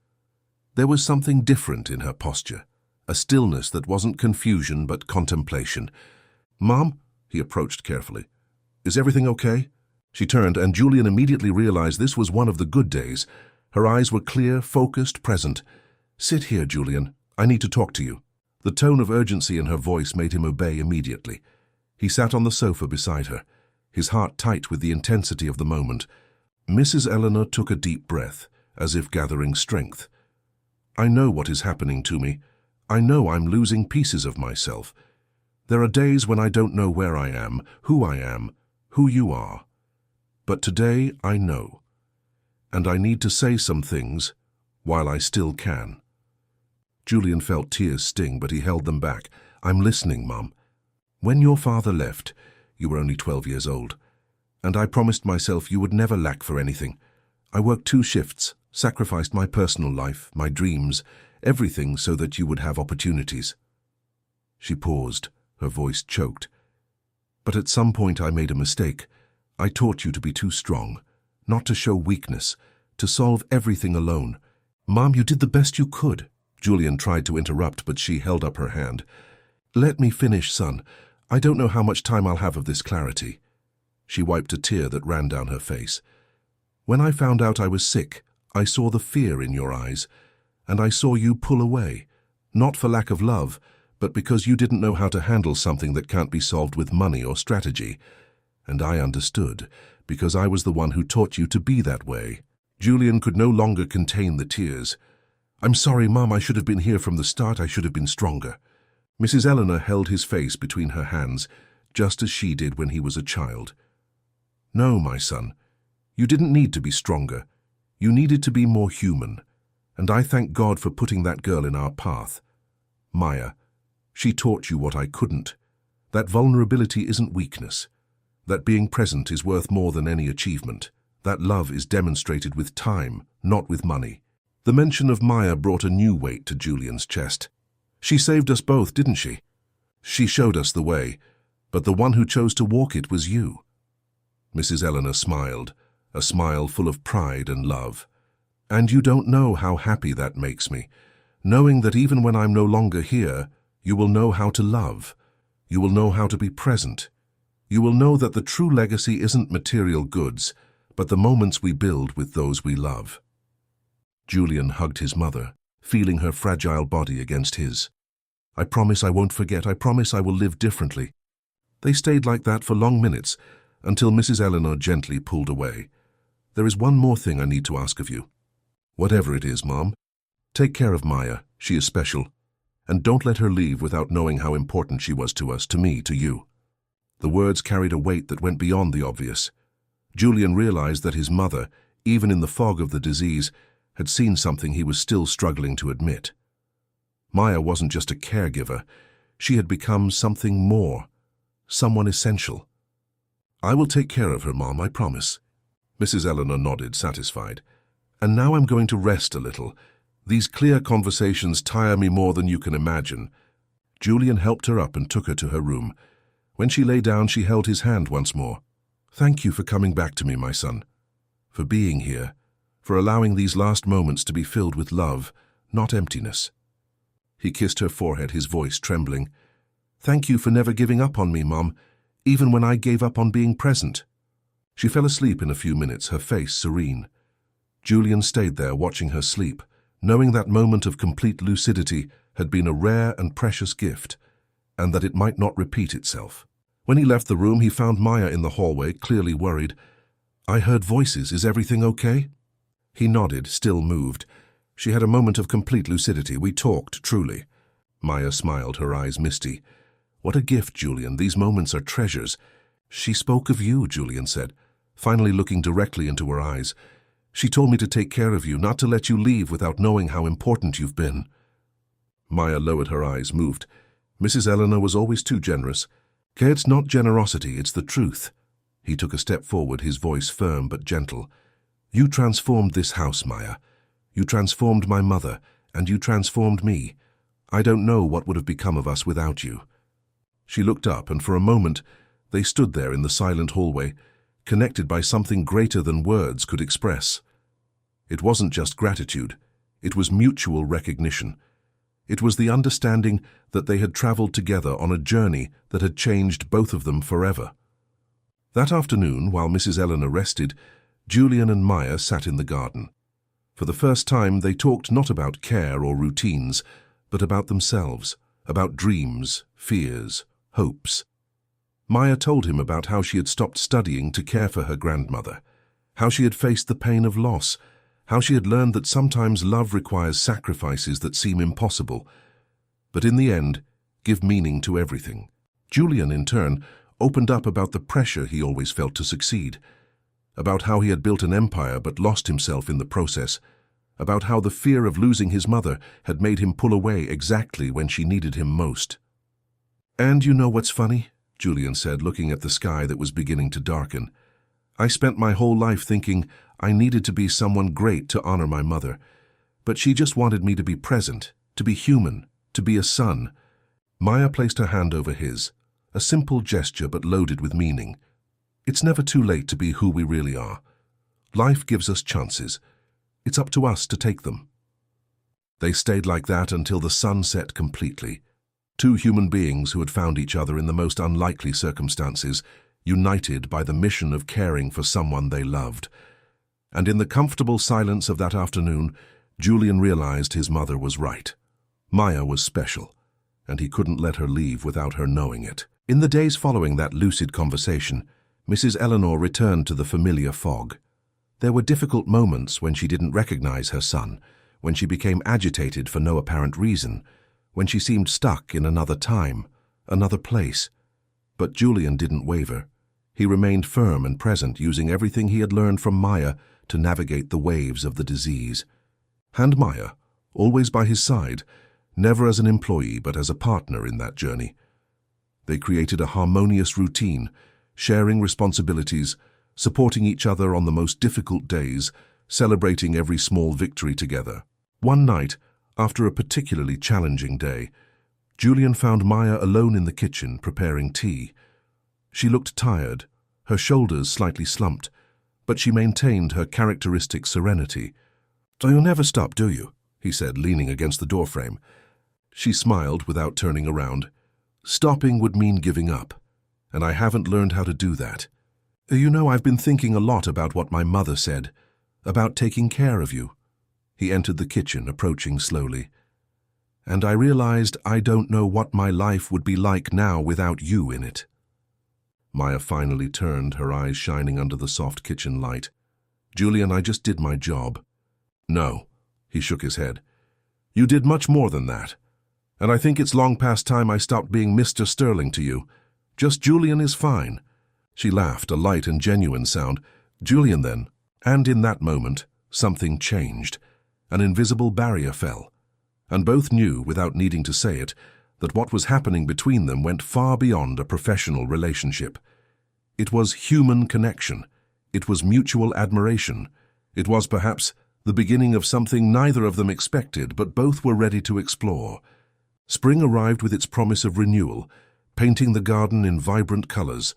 There was something different in her posture, a stillness that wasn't confusion but contemplation. "Mom?" he approached carefully. "Is everything okay?" She turned, and Julian immediately realized this was one of the good days. Her eyes were clear, focused, present. "Sit here, Julian. I need to talk to you." The tone of urgency in her voice made him obey immediately. He sat on the sofa beside her, his heart tight with the intensity of the moment. Mrs. Eleanor took a deep breath, as if gathering strength. I know what is happening to me. I know I'm losing pieces of myself. There are days when I don't know where I am, who you are. But today I know. And I need to say some things while I still can. Julian felt tears sting, but he held them back. I'm listening, Mum. When your father left, you were only 12 years old, and I promised myself you would never lack for anything. I worked 2 shifts, sacrificed my personal life, my dreams, everything so that you would have opportunities. She paused, her voice choked. But at some point I made a mistake. I taught you to be too strong, not to show weakness, to solve everything alone. Mom, you did the best you could. Julian tried to interrupt, but she held up her hand. Let me finish, son. I don't know how much time I'll have of this clarity. She wiped a tear that ran down her face. When I found out I was sick, I saw the fear in your eyes, and I saw you pull away, not for lack of love, but because you didn't know how to handle something that can't be solved with money or strategy. And I understood, because I was the one who taught you to be that way. Julian could no longer contain the tears. I'm sorry, Mum, I should have been here from the start. I should have been stronger. Mrs. Eleanor held his face between her hands, just as she did when he was a child. No, my son, you didn't need to be stronger. You needed to be more human. And I thank God for putting that girl in our path. Maya, she taught you what I couldn't. That vulnerability isn't weakness. That being present is worth more than any achievement. That love is demonstrated with time, not with money. The mention of Maya brought a new weight to Julian's chest. She saved us both, didn't she? She showed us the way, but the one who chose to walk it was you. Mrs. Eleanor smiled, a smile full of pride and love. And you don't know how happy that makes me, knowing that even when I'm no longer here, you will know how to love. You will know how to be present. You will know that the true legacy isn't material goods, but the moments we build with those we love. Julian hugged his mother, feeling her fragile body against his. I promise I won't forget. I promise I will live differently. They stayed like that for long minutes, until Mrs. Eleanor gently pulled away. There is one more thing I need to ask of you. Whatever it is, Mom, take care of Maya. She is special. And don't let her leave without knowing how important she was to us, to me, to you. The words carried a weight that went beyond the obvious. Julian realized that his mother, even in the fog of the disease, had seen something he was still struggling to admit. Maya wasn't just a caregiver. She had become something more, someone essential. I will take care of her, Mom, I promise. Mrs. Eleanor nodded, satisfied. And now I'm going to rest a little. These clear conversations tire me more than you can imagine. Julian helped her up and took her to her room. When she lay down, she held his hand once more. Thank you for coming back to me, my son. For being here. For allowing these last moments to be filled with love, not emptiness. He kissed her forehead, his voice trembling. Thank you for never giving up on me, Mom, even when I gave up on being present. She fell asleep in a few minutes, her face serene. Julian stayed there watching her sleep, knowing that moment of complete lucidity had been a rare and precious gift, and that it might not repeat itself. When he left the room, he found Maya in the hallway, clearly worried. I heard voices. Is everything okay? He nodded, still moved. She had a moment of complete lucidity. We talked, truly. Maya smiled, her eyes misty. What a gift, Julian. These moments are treasures. She spoke of you, Julian said, finally looking directly into her eyes. She told me to take care of you, not to let you leave without knowing how important you've been. Maya lowered her eyes, moved. Mrs. Eleanor was always too generous. It's not generosity, it's the truth. He took a step forward, his voice firm but gentle. You transformed this house, Maya. You transformed my mother, and you transformed me. I don't know what would have become of us without you. She looked up, and for a moment they stood there in the silent hallway, connected by something greater than words could express. It wasn't just gratitude. It was mutual recognition. It was the understanding that they had traveled together on a journey that had changed both of them forever. That afternoon, while Mrs. Eleanor rested, Julian and Maya sat in the garden. For the first time, they talked not about care or routines, but about themselves, about dreams, fears, hopes. Maya told him about how she had stopped studying to care for her grandmother, how she had faced the pain of loss, how she had learned that sometimes love requires sacrifices that seem impossible, but in the end, give meaning to everything. Julian, in turn, opened up about the pressure he always felt to succeed, about how he had built an empire but lost himself in the process, about how the fear of losing his mother had made him pull away exactly when she needed him most. "And you know what's funny?" Julian said, looking at the sky that was beginning to darken. "I spent my whole life thinking I needed to be someone great to honor my mother, but she just wanted me to be present, to be human, to be a son." Maya placed her hand over his, a simple gesture but loaded with meaning. It's never too late to be who we really are. Life gives us chances. It's up to us to take them. They stayed like that until the sun set completely. Two human beings who had found each other in the most unlikely circumstances, united by the mission of caring for someone they loved. And in the comfortable silence of that afternoon, Julian realized his mother was right. Maya was special, and he couldn't let her leave without her knowing it. In the days following that lucid conversation, Mrs. Eleanor returned to the familiar fog. There were difficult moments when she didn't recognize her son, when she became agitated for no apparent reason, when she seemed stuck in another time, another place. But Julian didn't waver. He remained firm and present, using everything he had learned from Maya to navigate the waves of the disease. And Maya, always by his side, never as an employee but as a partner in that journey. They created a harmonious routine, sharing responsibilities, supporting each other on the most difficult days, celebrating every small victory together. One night, after a particularly challenging day, Julian found Maya alone in the kitchen preparing tea. She looked tired, her shoulders slightly slumped, but she maintained her characteristic serenity. "So you'll never stop, do you?" he said, leaning against the doorframe. She smiled without turning around. "Stopping would mean giving up, and I haven't learned how to do that. You know, I've been thinking a lot about what my mother said, about taking care of you." He entered the kitchen, approaching slowly. "And I realized I don't know what my life would be like now without you in it." Maya finally turned, her eyes shining under the soft kitchen light. "Julian, I just did my job." "No," he shook his head. "You did much more than that. And I think it's long past time I stopped being Mr. Sterling to you. Just Julian is fine." She laughed, a light and genuine sound. "Julian, then." And in that moment, something changed. An invisible barrier fell. And both knew, without needing to say it, that what was happening between them went far beyond a professional relationship. It was human connection. It was mutual admiration. It was perhaps the beginning of something neither of them expected, but both were ready to explore. Spring arrived with its promise of renewal, painting the garden in vibrant colors.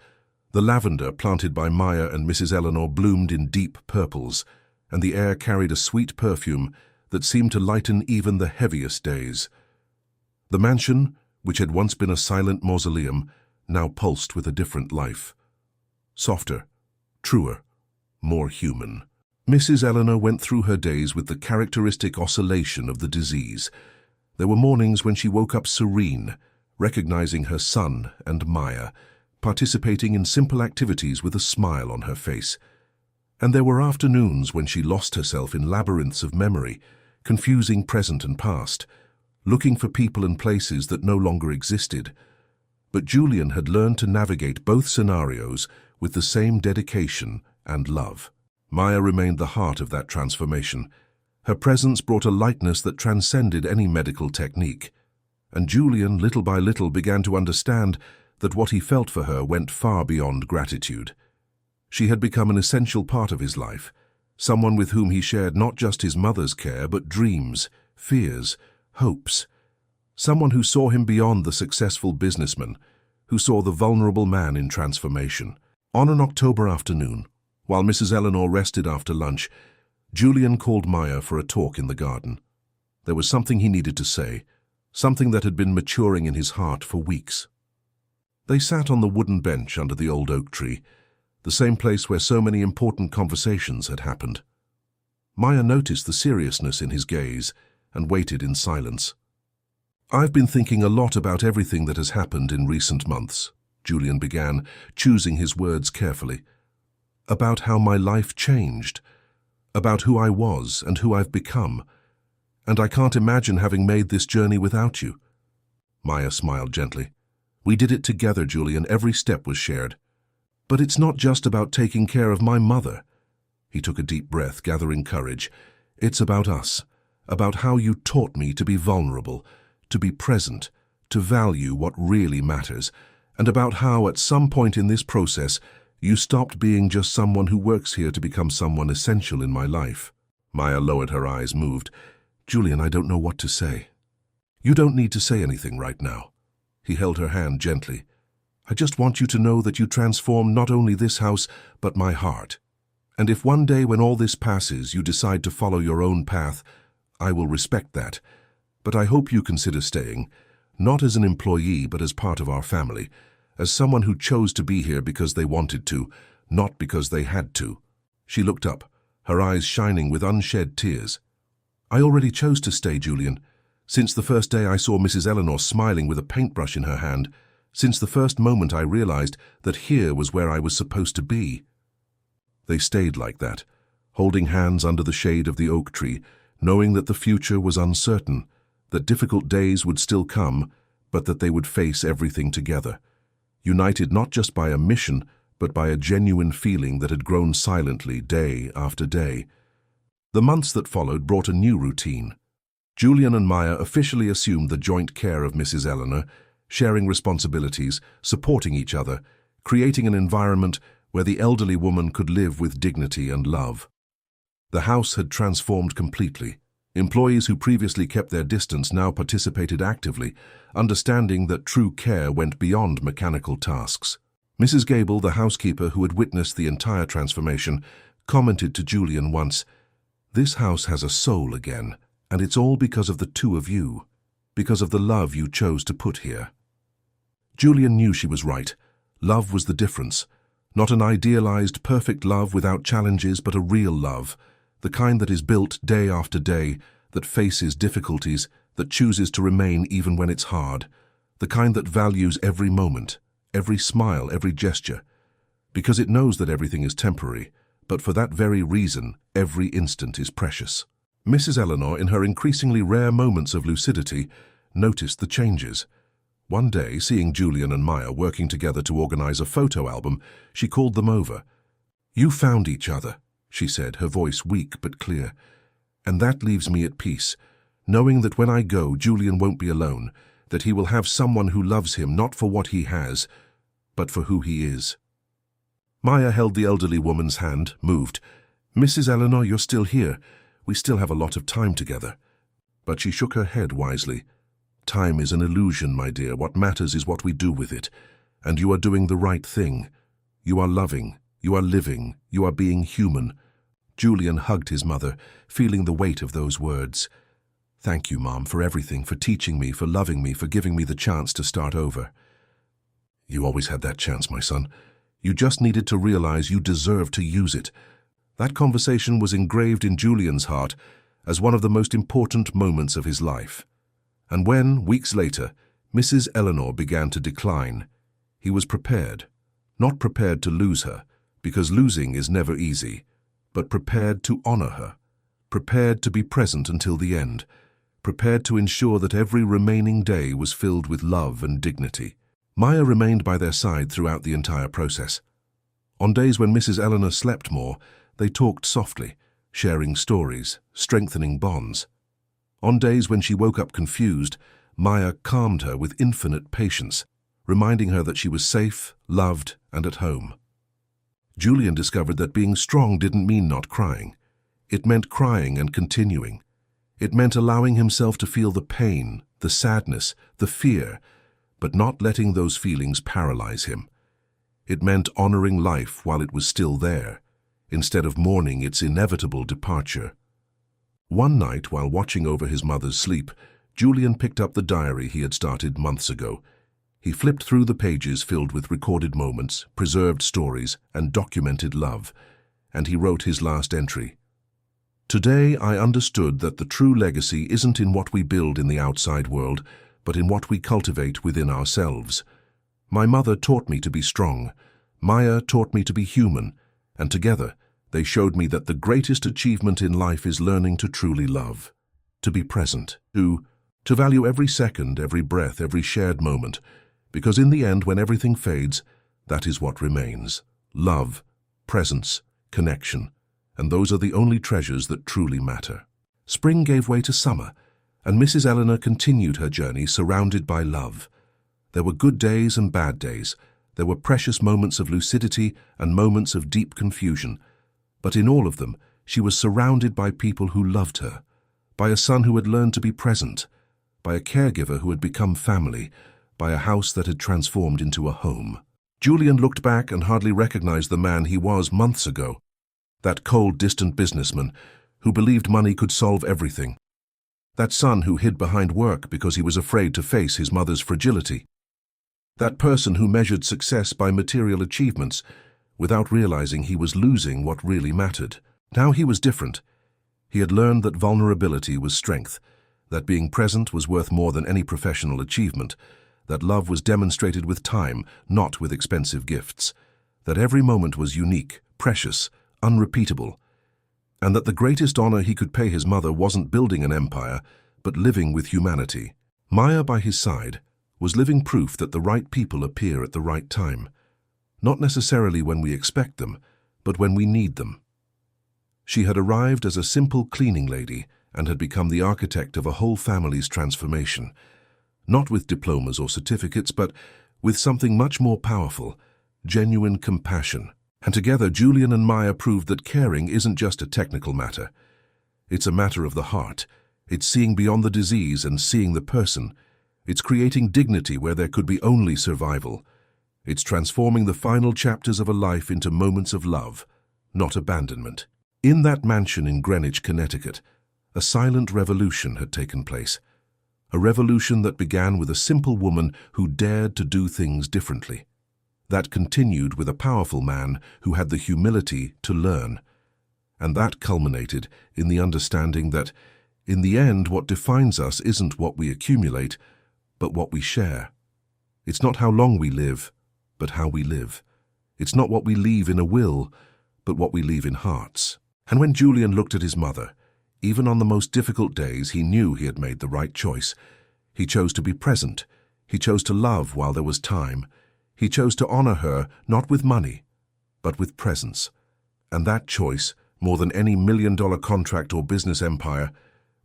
The lavender planted by Maya and Mrs. Eleanor bloomed in deep purples, and the air carried a sweet perfume that seemed to lighten even the heaviest days. The mansion, which had once been a silent mausoleum, now pulsed with a different life. Softer, truer, more human. Mrs. Eleanor went through her days with the characteristic oscillation of the disease. There were mornings when she woke up serene, recognizing her son and Maya, participating in simple activities with a smile on her face. And there were afternoons when she lost herself in labyrinths of memory, confusing present and past, looking for people and places that no longer existed. But Julian had learned to navigate both scenarios with the same dedication and love. Maya remained the heart of that transformation. Her presence brought a lightness that transcended any medical technique. And Julian, little by little, began to understand that what he felt for her went far beyond gratitude. She had become an essential part of his life, someone with whom he shared not just his mother's care, but dreams, fears, hopes. Someone who saw him beyond the successful businessman, who saw the vulnerable man in transformation. On an October afternoon, while Mrs. Eleanor rested after lunch, Julian called Maya for a talk in the garden. There was something he needed to say, something that had been maturing in his heart for weeks. They sat on the wooden bench under the old oak tree, the same place where so many important conversations had happened. Maya noticed the seriousness in his gaze and waited in silence. "I've been thinking a lot about everything that has happened in recent months," Julian began, choosing his words carefully. about how my life changed, about who I was and who I've become, and I can't imagine having made this journey without you." Maya smiled gently. "We did it together, Julian. Every step was shared. But it's not just about taking care of my mother." He took a deep breath, gathering courage. "It's about us, about how you taught me to be vulnerable, to be present, to value what really matters, and about how at some point in this process you stopped being just someone who works here to become someone essential in my life." Maya lowered her eyes, moved. "Julian, I don't know what to say." "You don't need to say anything right now." He held her hand gently. "I just want you to know that you transformed not only this house, but my heart. And if one day when all this passes you decide to follow your own path, I will respect that. But I hope you consider staying, not as an employee but as part of our family, as someone who chose to be here because they wanted to, not because they had to." She looked up, her eyes shining with unshed tears. "I already chose to stay, Julian. Since the first day I saw Mrs. Eleanor smiling with a paintbrush in her hand, since the first moment I realized that here was where I was supposed to be." They stayed like that, holding hands under the shade of the oak tree, knowing that the future was uncertain, that difficult days would still come, but that they would face everything together, united not just by a mission, but by a genuine feeling that had grown silently day after day. The months that followed brought a new routine. Julian and Maya officially assumed the joint care of Mrs. Eleanor, sharing responsibilities, supporting each other, creating an environment where the elderly woman could live with dignity and love. The house had transformed completely. Employees who previously kept their distance now participated actively, understanding that true care went beyond mechanical tasks. Mrs. Gable, the housekeeper who had witnessed the entire transformation, commented to Julian once, "This house has a soul again, and it's all because of the two of you, because of the love you chose to put here." Julian knew she was right. Love was the difference. Not an idealized, perfect love without challenges, but a real love, the kind that is built day after day, that faces difficulties, that chooses to remain even when it's hard, the kind that values every moment, every smile, every gesture, because it knows that everything is temporary, but for that very reason, every instant is precious. Mrs. Eleanor, in her increasingly rare moments of lucidity, noticed the changes. One day, seeing Julian and Maya working together to organize a photo album, she called them over. "You found each other," she said, her voice weak but clear. "And that leaves me at peace, knowing that when I go, Julian won't be alone, that he will have someone who loves him not for what he has, but for who he is." Maya held the elderly woman's hand, moved. "Mrs. Eleanor, you're still here. We still have a lot of time together." But she shook her head wisely. "Time is an illusion, my dear. What matters is what we do with it. And you are doing the right thing. You are loving. You are living. You are being human." Julian hugged his mother, feeling the weight of those words. "Thank you, Mom, for everything, for teaching me, for loving me, for giving me the chance to start over." "You always had that chance, my son. You just needed to realize you deserved to use it." That conversation was engraved in Julian's heart as one of the most important moments of his life. And when, weeks later, Mrs. Eleanor began to decline, he was prepared. Not prepared to lose her, because losing is never easy, but prepared to honor her, prepared to be present until the end, prepared to ensure that every remaining day was filled with love and dignity. Maya remained by their side throughout the entire process. On days when Mrs. Eleanor slept more, they talked softly, sharing stories, strengthening bonds. On days when she woke up confused, Maya calmed her with infinite patience, reminding her that she was safe, loved, and at home. Julian discovered that being strong didn't mean not crying. It meant crying and continuing. It meant allowing himself to feel the pain, the sadness, the fear, but not letting those feelings paralyze him. It meant honoring life while it was still there, instead of mourning its inevitable departure. One night, while watching over his mother's sleep, Julian picked up the diary he had started months ago. He flipped through the pages filled with recorded moments, preserved stories, and documented love, and he wrote his last entry. "Today I understood that the true legacy isn't in what we build in the outside world, but in what we cultivate within ourselves. My mother taught me to be strong. Maya taught me to be human, and together they showed me that the greatest achievement in life is learning to truly love, to be present, to value every second, every breath, every shared moment, because in the end, when everything fades, that is what remains. Love, presence, connection, and those are the only treasures that truly matter. Spring gave way to summer, and Mrs. Eleanor continued her journey surrounded by love. There were good days and bad days. There were precious moments of lucidity and moments of deep confusion. But in all of them, she was surrounded by people who loved her, by a son who had learned to be present, by a caregiver who had become family, by a house that had transformed into a home. Julian looked back and hardly recognized the man he was months ago, that cold, distant businessman who believed money could solve everything, that son who hid behind work because he was afraid to face his mother's fragility, that person who measured success by material achievements without realizing he was losing what really mattered. Now he was different. He had learned that vulnerability was strength, that being present was worth more than any professional achievement, that love was demonstrated with time, not with expensive gifts, that every moment was unique, precious, unrepeatable, and that the greatest honor he could pay his mother wasn't building an empire, but living with humanity. Maya, by his side, was living proof that the right people appear at the right time, not necessarily when we expect them, but when we need them. She had arrived as a simple cleaning lady and had become the architect of a whole family's transformation, not with diplomas or certificates, but with something much more powerful, genuine compassion. And together, Julian and Maya proved that caring isn't just a technical matter. It's a matter of the heart. It's seeing beyond the disease and seeing the person. It's creating dignity where there could be only survival. It's transforming the final chapters of a life into moments of love, not abandonment. In that mansion in Greenwich, Connecticut, a silent revolution had taken place. A revolution that began with a simple woman who dared to do things differently. That continued with a powerful man who had the humility to learn. And that culminated in the understanding that, in the end, what defines us isn't what we accumulate, but what we share. It's not how long we live, but how we live. It's not what we leave in a will, but what we leave in hearts. And when Julian looked at his mother, even on the most difficult days, he knew he had made the right choice. He chose to be present. He chose to love while there was time. He chose to honor her, not with money, but with presence. And that choice, more than any million-dollar contract or business empire,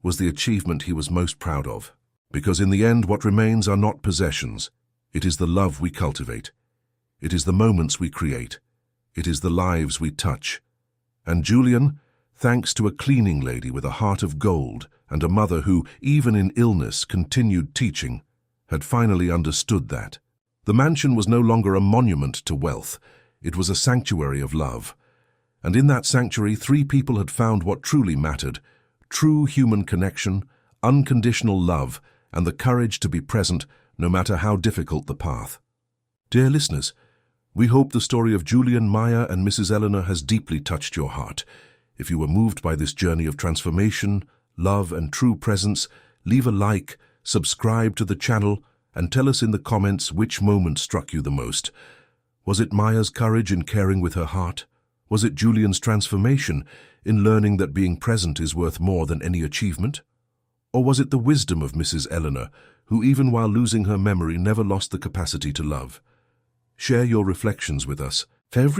was the achievement he was most proud of. Because in the end, what remains are not possessions. It is the love we cultivate. It is the moments we create. It is the lives we touch. And Julian, thanks to a cleaning lady with a heart of gold and a mother who, even in illness, continued teaching, had finally understood that. The mansion was no longer a monument to wealth. It was a sanctuary of love. And in that sanctuary, 3 people had found what truly mattered: true human connection, unconditional love, and the courage to be present no matter how difficult the path. Dear listeners, we hope the story of Julian, Maya, and Mrs. Eleanor has deeply touched your heart. If you were moved by this journey of transformation, love, and true presence, leave a like, subscribe to the channel, and tell us in the comments which moment struck you the most. Was it Maya's courage in caring with her heart? Was it Julian's transformation in learning that being present is worth more than any achievement? Or was it the wisdom of Mrs. Eleanor, who even while losing her memory never lost the capacity to love? Share your reflections with us. For every